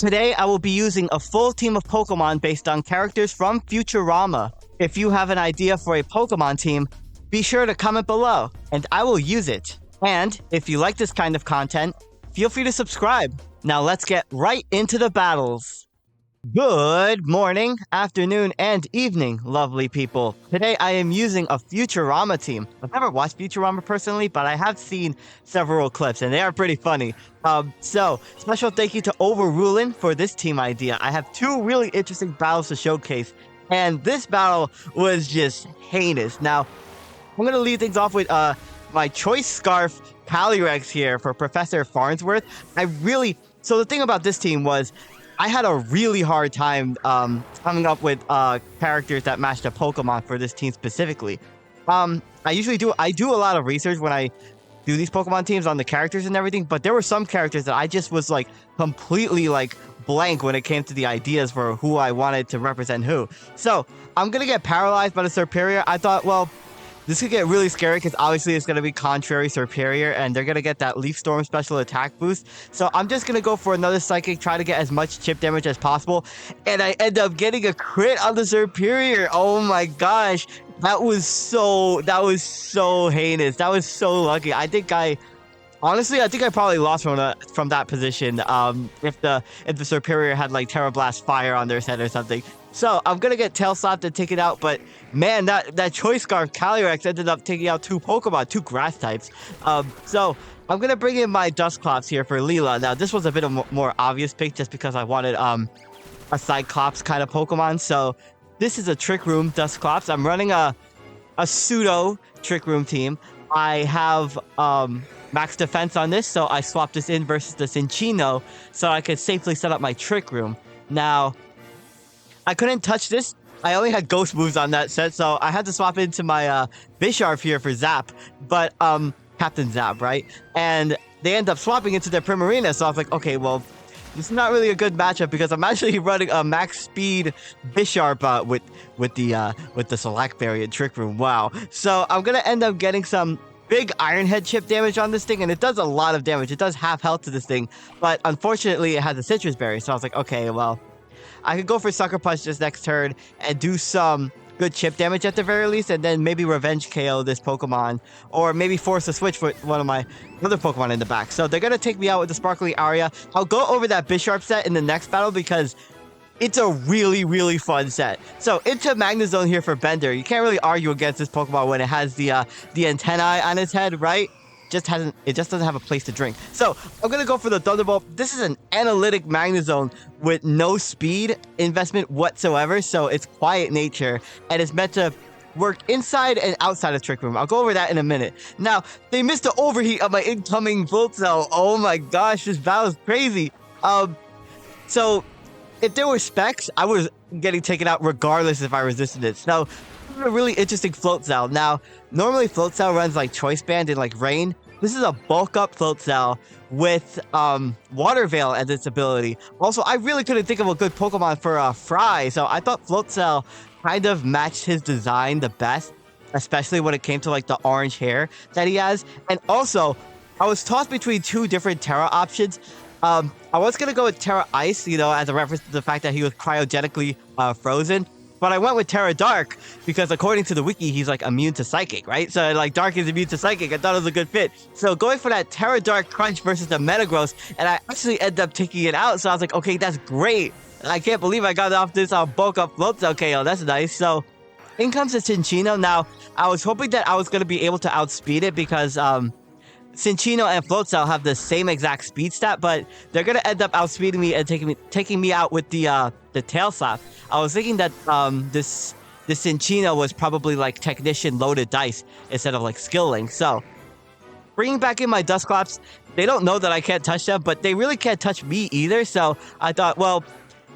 Today, I will be using a full team of Pokemon based on characters from Futurama. If you have an idea for a Pokemon team, be sure to comment below, and I will use it. And if you like this kind of content, feel free to subscribe. Now let's get right into the battles. Good morning, afternoon, and evening, lovely people. Today I am using a Futurama team. I've never watched Futurama personally, but I have seen several clips, and they are pretty funny. So, special thank you to Overruling for this team idea. I have two really interesting battles to showcase, and this battle was just heinous. Now, I'm going to lead things off with my choice scarf, Calyrex here for Professor Farnsworth. So the thing about this team was, I had a really hard time coming up with characters that matched a Pokemon for this team specifically. I do a lot of research when I do these Pokemon teams on the characters and everything, but there were some characters that I just was like completely like blank when it came to the ideas for who I wanted to represent who. So I'm gonna get paralyzed by the Serperior. I thought, well, this could get really scary because obviously it's going to be Contrary Serperior and they're going to get that Leaf Storm special attack boost. So I'm just going to go for another Psychic, try to get as much chip damage as possible. And I end up getting a crit on the Serperior. Oh my gosh. That was so heinous. That was so lucky. Honestly, I think I probably lost from that position if the Serperior had like Terra Blast Fire on their set or something. So I'm gonna get Tail Slap to take it out, but man, that Choice Scarf Calyrex ended up taking out two Pokemon, two Grass types. So I'm gonna bring in my Dusclops here for Leela. Now this was a bit of a more obvious pick just because I wanted a Cyclops kind of Pokemon. So this is a Trick Room Dusclops. I'm running a pseudo Trick Room team. I have max defense on this, so I swapped this in versus the Cinccino so I could safely set up my Trick Room. Now, I couldn't touch this. I only had ghost moves on that set, so I had to swap into my Bisharp here for Zap, but Captain Zap, right? And they end up swapping into their Primarina, so I was like, okay, well, this is not really a good matchup because I'm actually running a max speed Bisharp with the Select Berry and Trick Room. Wow. So I'm gonna end up getting some big Iron Head chip damage on this thing, and it does a lot of damage. It does half health to this thing, but unfortunately it has a Citrus Berry, so I was like, okay, well, I could go for Sucker Punch this next turn and do some good chip damage at the very least, and then maybe Revenge KO this Pokemon, or maybe force a switch for one of my other Pokemon in the back. So they're going to take me out with the Sparkly Aria. I'll go over that Bisharp set in the next battle because it's a really fun set. So into Magnezone here for Bender. You can't really argue against this Pokemon when it has the antennae on its head, right? It just doesn't have a place to drink. So I'm gonna go for the Thunderbolt. This is an analytic Magnezone with no speed investment whatsoever, so it's quiet nature and it's meant to work inside and outside of Trick Room. I'll go over that in a minute. Now, they missed the overheat of my incoming Volt Cell. Oh my gosh, this battle is crazy. So if there were specs, I was getting taken out regardless if I resisted it. So a really interesting Float Cell. Now, normally Float Cell runs like Choice Band and like Rain. This is a bulk up Float Cell with Water Veil as its ability. Also, I really couldn't think of a good Pokemon for Fry, so I thought Float Cell kind of matched his design the best, especially when it came to like the orange hair that he has. And also, I was tossed between two different Terra options. I was gonna go with Terra Ice, you know, as a reference to the fact that he was cryogenically frozen. But I went with Terra Dark because according to the wiki, he's like immune to Psychic, right? So like Dark is immune to Psychic. I thought it was a good fit. So going for that Terra Dark Crunch versus the Metagross, and I actually ended up taking it out. So I was like, okay, that's great. I can't believe I got off this bulk up Float Cell KO. That's nice. So in comes the Cinccino. Now, I was hoping that I was going to be able to outspeed it because Cinccino and Float Cell have the same exact speed stat, but they're gonna end up outspeeding me and taking me out with the Tail Slap. I was thinking that this Cinccino was probably like Technician loaded dice instead of like Skill Link. So bringing back in my Dusclops, they don't know that I can't touch them, but they really can't touch me either. So I thought, well,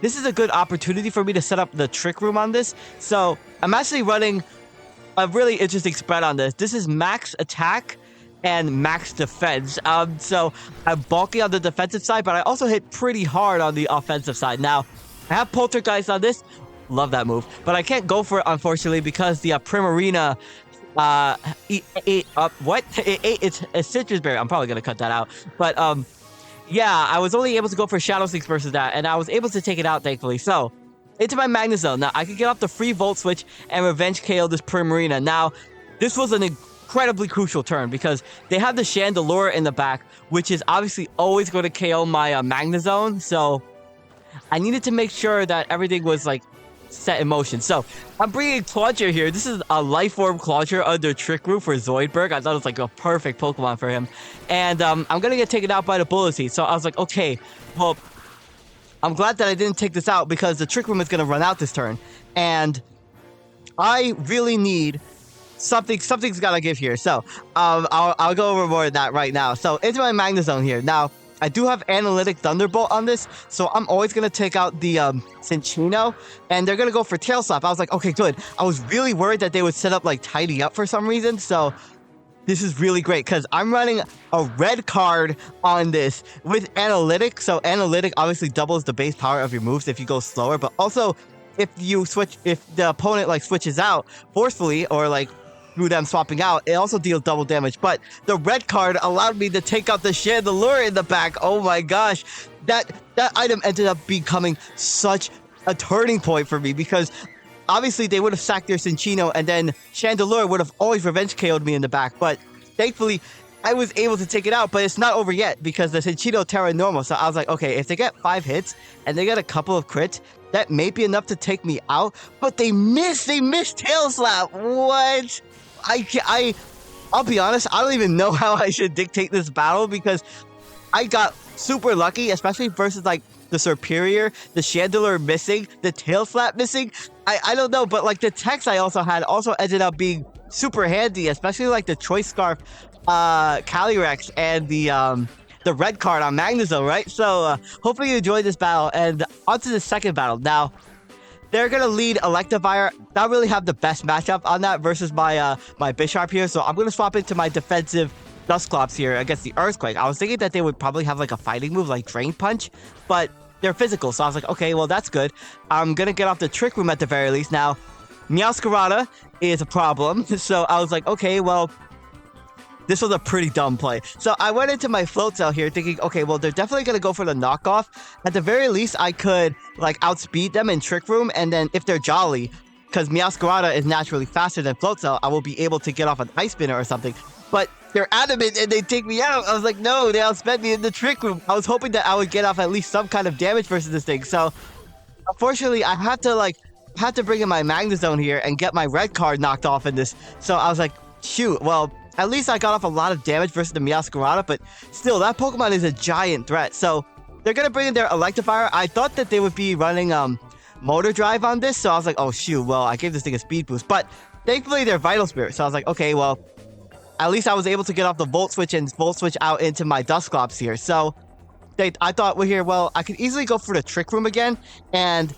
this is a good opportunity for me to set up the Trick Room on this. So I'm actually running a really interesting spread on this. This is max attack and max defense. So I'm bulky on the defensive side, but I also hit pretty hard on the offensive side. Now, I have Poltergeist on this. Love that move. But I can't go for it, unfortunately, because the Primarina it's a Citrus Berry. I'm probably going to cut that out. But Yeah, I was only able to go for Shadow Sneaks versus that, and I was able to take it out, thankfully. So, into my Magnezone. Now, I could get off the free Volt Switch and Revenge KO this Primarina. Now, this was an incredibly crucial turn because they have the Chandelure in the back, which is obviously always going to KO my Magnezone. So, I needed to make sure that everything was, like, set in motion. So, I'm bringing Clauncher here. This is a Life Orb Clauncher under Trick Room for Zoidberg. I thought it was, like, a perfect Pokemon for him. And I'm going to get taken out by the Bullet Seed. So, I was like, okay, well, I'm glad that I didn't take this out because the Trick Room is going to run out this turn. And I really need something's got to give here. So, I'll go over more of that right now. So, into my Magnezone here. Now, I do have Analytic Thunderbolt on this, so I'm always going to take out the Cinccino, and they're going to go for Tail Slap. I was like, okay, good. I was really worried that they would set up, like, Tidy Up for some reason, so this is really great, because I'm running a red card on this with Analytic, so Analytic obviously doubles the base power of your moves if you go slower, but also if the opponent, like, switches out forcefully, or, like, through them swapping out, it also deals double damage. But the red card allowed me to take out the Chandelure in the back. Oh my gosh. That item ended up becoming such a turning point for me because obviously they would have sacked their Cinccino and then Chandelure would have always revenge KO'd me in the back. But thankfully, I was able to take it out, but it's not over yet because the Cinccino Terra Normal. So I was like, okay, if they get 5 hits and they get a couple of crits, that may be enough to take me out. But they missed Tail Slap. What? I'll be honest, I don't even know how I should dictate this battle because I got super lucky, especially versus like the Superior, the Chandelure missing, the Tail Slap missing. I don't know, but like the text I also had also ended up being super handy, especially like the Choice Scarf, Calyrex, and the red card on Magnezone, right? So hopefully you enjoyed this battle, and on to the second battle. Now, they're going to lead Electivire. Not really have the best matchup on that versus my my Bisharp here. So I'm going to swap into my defensive Dusclops here against the Earthquake. I was thinking that they would probably have like a fighting move like Drain Punch, but they're physical. So I was like, okay, well, that's good. I'm going to get off the Trick Room at the very least. Now, Meowscarada is a problem. So I was like, okay, well, this was a pretty dumb play. So I went into my Float Cell here thinking, okay, well, they're definitely going to go for the knockoff. At the very least, I could, like, outspeed them in Trick Room, and then if they're Jolly, because Meowscarada is naturally faster than Float Cell, I will be able to get off an Ice Spinner or something. But they're adamant, and they take me out. I was like, no, they outspent me in the Trick Room. I was hoping that I would get off at least some kind of damage versus this thing. So, unfortunately, I had to bring in my Magnezone here and get my red card knocked off in this. So I was like, shoot, well, at least I got off a lot of damage versus the Meowscarada, but still, that Pokemon is a giant threat. So they're going to bring in their Electivire. I thought that they would be running Motor Drive on this, so I was like, oh, shoot, well, I gave this thing a speed boost. But thankfully, they're Vital Spirit, so I was like, okay, well, at least I was able to get off the Volt Switch and Volt Switch out into my Dusclops here. So I thought, well, here, well, I could easily go for the Trick Room again, and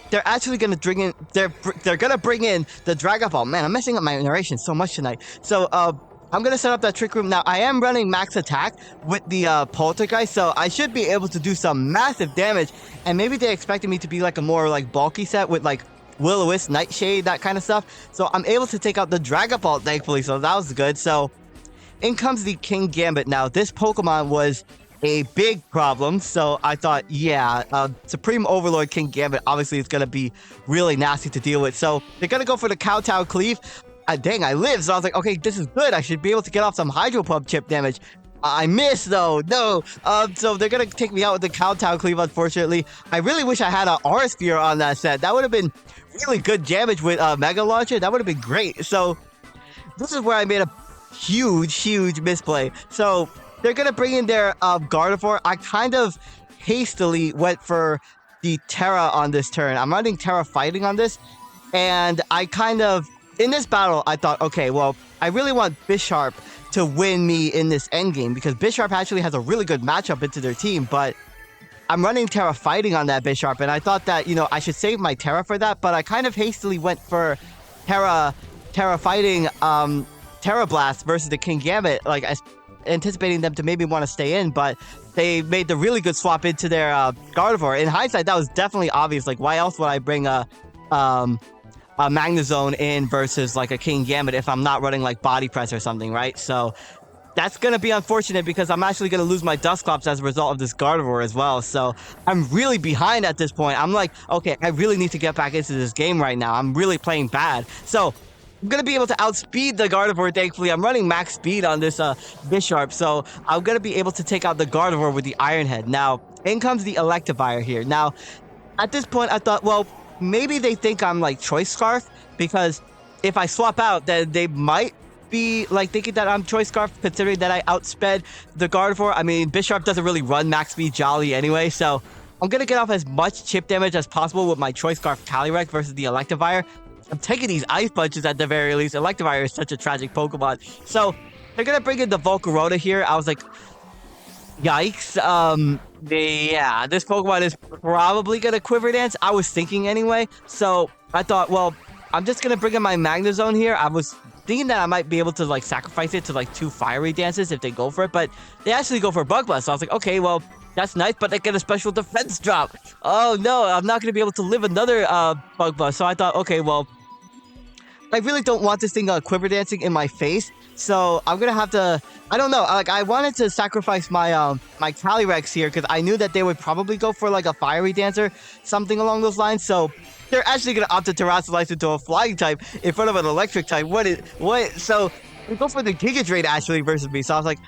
they're actually going to bring in, they're going to bring in the Dragon Ball. Man, I'm messing up my narration so much tonight. So, I'm going to set up that Trick Room. Now, I am running max attack with the Poltergeist, so I should be able to do some massive damage. And maybe they expected me to be like a more like bulky set with like Will-O-Wisp, Nightshade, that kind of stuff. So I'm able to take out the Dragon Ball, thankfully, so that was good. So in comes the King Gambit. Now, this Pokemon was a big problem, so I thought, yeah, Supreme Overlord King Gambit obviously is going to be really nasty to deal with. So they're going to go for the Kowtow Cleave. Dang, I live, so I was like, okay, this is good. I should be able to get off some Hydro Pump chip damage. I missed, though. No. So they're going to take me out with the Kowtow Cleave, unfortunately. I really wish I had an Aura Sphere on that set. That would have been really good damage with Mega Launcher. That would have been great. So this is where I made a huge misplay. So they're going to bring in their Gardevoir. I kind of hastily went for the Terra on this turn. I'm running Terra Fighting on this. And I kind of, in this battle, I thought, okay, well, I really want Bisharp to win me in this endgame because Bisharp actually has a really good matchup into their team, but I'm running Terra Fighting on that Bisharp, and I thought that, you know, I should save my Terra for that, but I kind of hastily went for Terra Fighting, Terra Blast versus the King Gambit, like, anticipating them to maybe want to stay in, but they made the really good swap into their Gardevoir. In hindsight, that was definitely obvious. Like, why else would I bring a Magnezone in versus like a King Gambit if I'm not running like Body Press or something, right? So that's going to be unfortunate because I'm actually going to lose my Dusclops as a result of this Gardevoir as well. So I'm really behind at this point. I'm like, okay, I really need to get back into this game right now. I'm really playing bad. So I'm going to be able to outspeed the Gardevoir, thankfully. I'm running max speed on this Bisharp, so I'm going to be able to take out the Gardevoir with the Iron Head. Now, in comes the Electivire here. Now, at this point, I thought, well, maybe they think I'm like Choice Scarf, because if I swap out, then they might be like thinking that I'm Choice Scarf, considering that I outsped the Gardevoir. I mean, Bisharp doesn't really run max speed Jolly anyway, so I'm going to get off as much chip damage as possible with my Choice Scarf Calyrex versus the Electivire. I'm taking these Ice Punches at the very least. Electivire is such a tragic Pokemon. So, they're going to bring in the Volcarona here. I was like, yikes. Yeah, this Pokemon is probably going to Quiver Dance. I was thinking anyway. So, I thought, well, I'm just going to bring in my Magnezone here. I was thinking that I might be able to, like, sacrifice it to, like, 2 Fiery Dances if they go for it. But they actually go for Bug Buzz. So, I was like, okay, well, that's nice, but they get a special defense drop. Oh, no, I'm not going to be able to live another Bug Buzz. So, I thought, okay, well, I really don't want this thing Quiver Dancing in my face, so I'm gonna have to, I don't know, like, I wanted to sacrifice my my Calyrex here, because I knew that they would probably go for, like, a Fiery Dancer, something along those lines, so they're actually gonna opt to Terrasilize into a Flying type in front of an Electric type. What? So, we go for the Giga Drain, actually, versus me, so I was like,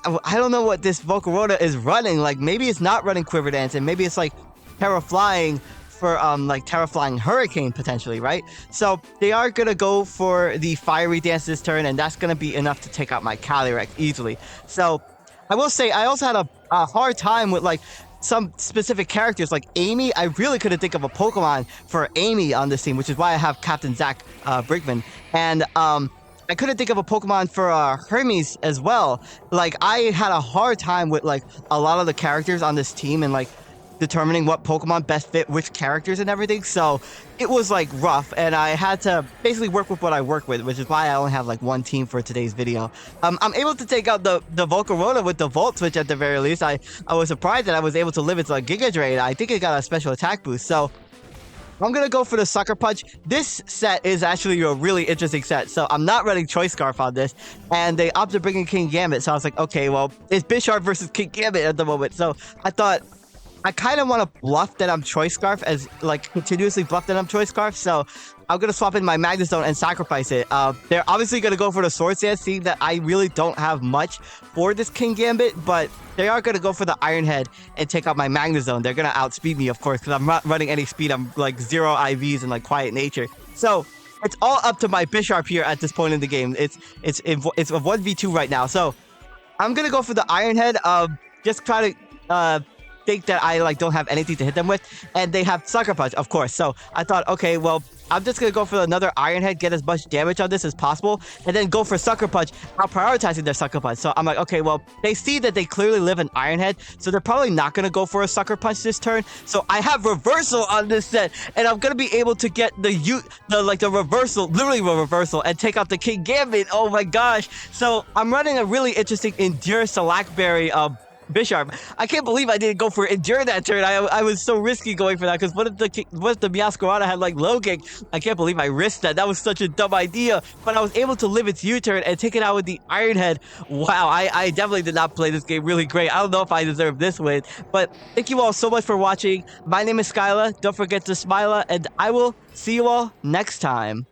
I don't know what this Volcarona is running, like, maybe it's not running Quiver Dance, and maybe it's, like, Terra Flying for like Terra Flying Hurricane potentially, right? So they are gonna go for the Fiery Dance this turn, and that's gonna be enough to take out my Calyrex easily. So I will say I also had a hard time with like some specific characters like Amy. I really couldn't think of a Pokemon for Amy on this team, which is why I have Captain Zach Brickman, and I couldn't think of a Pokemon for Hermes as well. Like, I had a hard time with like a lot of the characters on this team and like determining what Pokemon best fit which characters and everything, so it was like rough, and I had to basically work with what I work with, which is why I only have like one team for today's video. I'm able to take out the Volcarona with the Volt Switch at the very least. I was surprised that I was able to live its like Giga Drain. I think it got a special attack boost, so I'm gonna go for the Sucker Punch. This set is actually a really interesting set, so I'm not running Choice Scarf on this, and they opted to bring in King Gambit, so I was like, okay, well, it's Bisharp versus King Gambit at the moment, so I thought, I kind of want to bluff that I'm Choice Scarf, as like continuously bluff that I'm Choice Scarf, so I'm going to swap in my Magnezone and sacrifice it. They're obviously going to go for the Sword Stance, seeing that I really don't have much for this King Gambit, but they are going to go for the Iron Head and take out my Magnezone. They're going to outspeed me, of course, because I'm not running any speed. I'm like 0 IVs and like Quiet Nature. So it's all up to my Bisharp here at this point in the game. It's a 1v2 right now, so I'm going to go for the Iron Head. Just try to think that I like don't have anything to hit them with, and they have Sucker Punch, of course. So I thought, okay, well, I'm just gonna go for another Iron Head, get as much damage on this as possible, and then go for Sucker Punch. I'm prioritizing their Sucker Punch. So I'm like, okay, well, they see that they clearly live an Iron Head, so they're probably not gonna go for a Sucker Punch this turn. So I have Reversal on this set, and I'm gonna be able to get the reversal, literally a reversal, and take out the King Gambit. Oh my gosh! So I'm running a really interesting Endure Salackberry Bisharp. I can't believe I didn't go for Endure that turn. I was so risky going for that, because what if the Meowscarada had like low kick? I can't believe I risked that. That was such a dumb idea. But I was able to live its U-turn and take it out with the Iron Head. Wow, I definitely did not play this game really great. I don't know if I deserve this win. But thank you all so much for watching. My name is SkyLaaa. Don't forget to smile, and I will see you all next time.